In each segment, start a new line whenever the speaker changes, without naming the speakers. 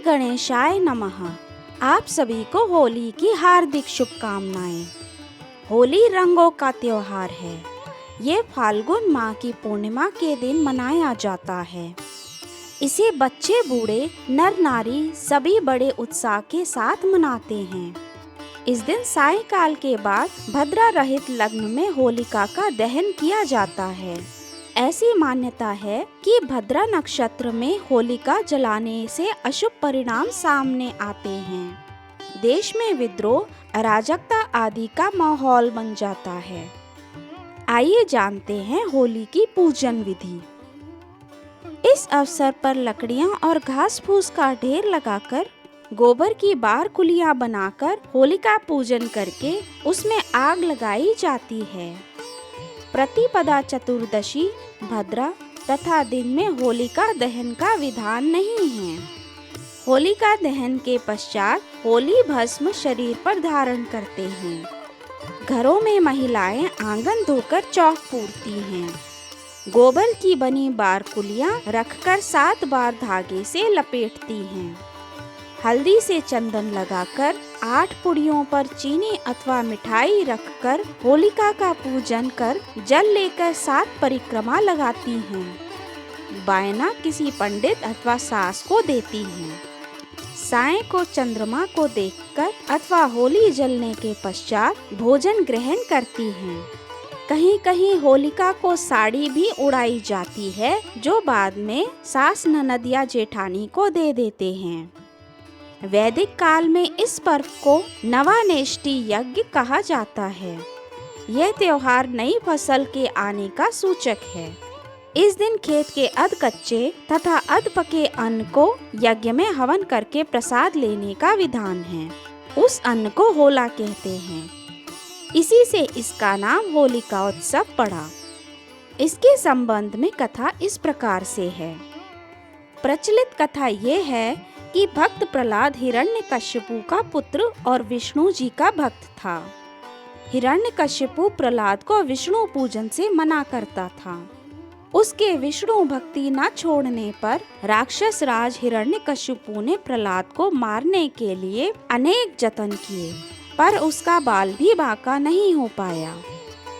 गणेशाय नमः। आप सभी को होली की हार्दिक शुभकामनाएं। होली रंगों का त्योहार है। ये फाल्गुन माह की पूर्णिमा के दिन मनाया जाता है। इसे बच्चे बूढ़े नर नारी सभी बड़े उत्साह के साथ मनाते हैं। इस दिन सायंकाल के बाद भद्रा रहित लग्न में होलिका का दहन किया जाता है। ऐसी मान्यता है कि भद्रा नक्षत्र में होलिका जलाने से अशुभ परिणाम सामने आते हैं। देश में विद्रोह, अराजकता आदि का माहौल बन जाता है। आइए जानते हैं होली की पूजन विधि। इस अवसर पर लकड़ियां और घास फूस का ढेर लगाकर गोबर की बार कुलियां बनाकर होलिका पूजन करके उसमें आग लगाई जाती है। प्रतिपदा चतुर्दशी, भद्रा तथा दिन में होलिका दहन का विधान नहीं है। होलिका दहन के पश्चात होली भस्म शरीर पर धारण करते हैं। घरों में महिलाएं आंगन धोकर चौक पूरती हैं। गोबर की बनी बार कुलियां रखकर 7 बार धागे से लपेटती हैं। हल्दी से चंदन लगाकर 8 पुड़ियों पर चीनी अथवा मिठाई रखकर होलिका का पूजन कर जल लेकर 7 परिक्रमा लगाती हैं। बायना किसी पंडित अथवा सास को देती हैं। सायं को चंद्रमा को देखकर अथवा होली जलने के पश्चात भोजन ग्रहण करती हैं। कहीं कहीं होलिका को साड़ी भी उड़ाई जाती है, जो बाद में सास ननद या जेठानी को दे देते हैं। वैदिक काल में इस पर्व को नवानेष्टि यज्ञ कहा जाता है। यह त्योहार नई फसल के आने का सूचक है। इस दिन खेत के अध कच्चे तथा अध पके अन्न को यज्ञ में हवन करके प्रसाद लेने का विधान है। उस अन्न को होला कहते हैं। इसी से इसका नाम होलिका उत्सव पड़ा। इसके संबंध में कथा इस प्रकार से है। प्रचलित कथा ये है कि भक्त प्रहलाद हिरण्यकश्यपु का पुत्र और विष्णु जी का भक्त था। हिरण्यकश्यपु प्रहलाद को विष्णु पूजन से मना करता था। उसके विष्णु भक्ति न छोड़ने पर राक्षस राज हिरण्यकश्यपु ने प्रहलाद को मारने के लिए अनेक जतन किए, पर उसका बाल भी बांका नहीं हो पाया।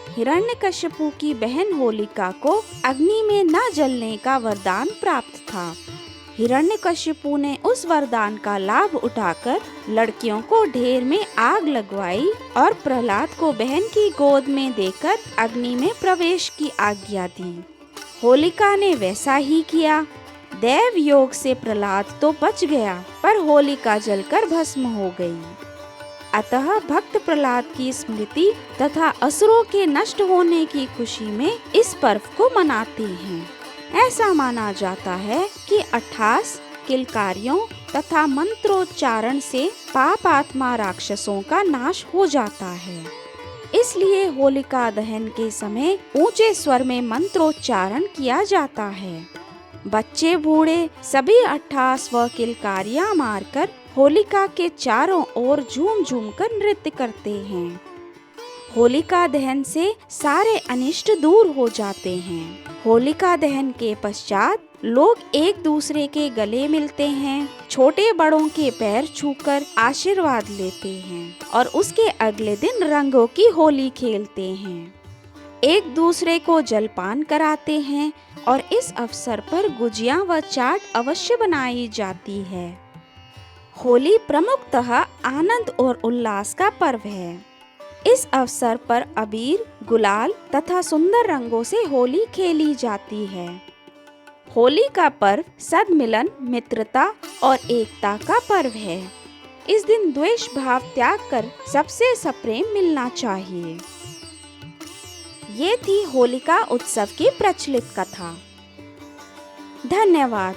हिरण्यकश्यपु की बहन होलिका को अग्नि में न जलने का वरदान प्राप्त था। हिरण्यकश्यपु ने उस वरदान का लाभ उठाकर लड़कियों को ढेर में आग लगवाई और प्रहलाद को बहन की गोद में देकर अग्नि में प्रवेश की आज्ञा दी। होलिका ने वैसा ही किया। दैव योग से प्रहलाद तो बच गया, पर होलिका जलकर भस्म हो गई। अतः भक्त प्रहलाद की स्मृति तथा असुरों के नष्ट होने की खुशी में इस पर्व को मनाते हैं। ऐसा माना जाता है कि 28 किलकारियों तथा मंत्रोच्चारण से पाप आत्मा राक्षसों का नाश हो जाता है। इसलिए होलिका दहन के समय ऊंचे स्वर में मंत्रोच्चारण किया जाता है। बच्चे बूढ़े सभी 28 व किलकारियां मारकर होलिका के चारों ओर झूम झूम कर नृत्य करते हैं। होलिका दहन से सारे अनिष्ट दूर हो जाते हैं। होलिका दहन के पश्चात लोग एक दूसरे के गले मिलते हैं, छोटे बड़ों के पैर छूकर आशीर्वाद लेते हैं और उसके अगले दिन रंगों की होली खेलते हैं। एक दूसरे को जलपान कराते हैं और इस अवसर पर गुजिया व चाट अवश्य बनाई जाती है। होली प्रमुखतः आनंद और उल्लास का पर्व है। इस अवसर पर अबीर, गुलाल तथा सुंदर रंगों से होली खेली जाती है। होली का पर्व सद्मिलन, मित्रता और एकता का पर्व है। इस दिन द्वेष भाव त्याग कर सबसे सप्रेम मिलना चाहिए। ये थी होलिका उत्सव की प्रचलित कथा। धन्यवाद।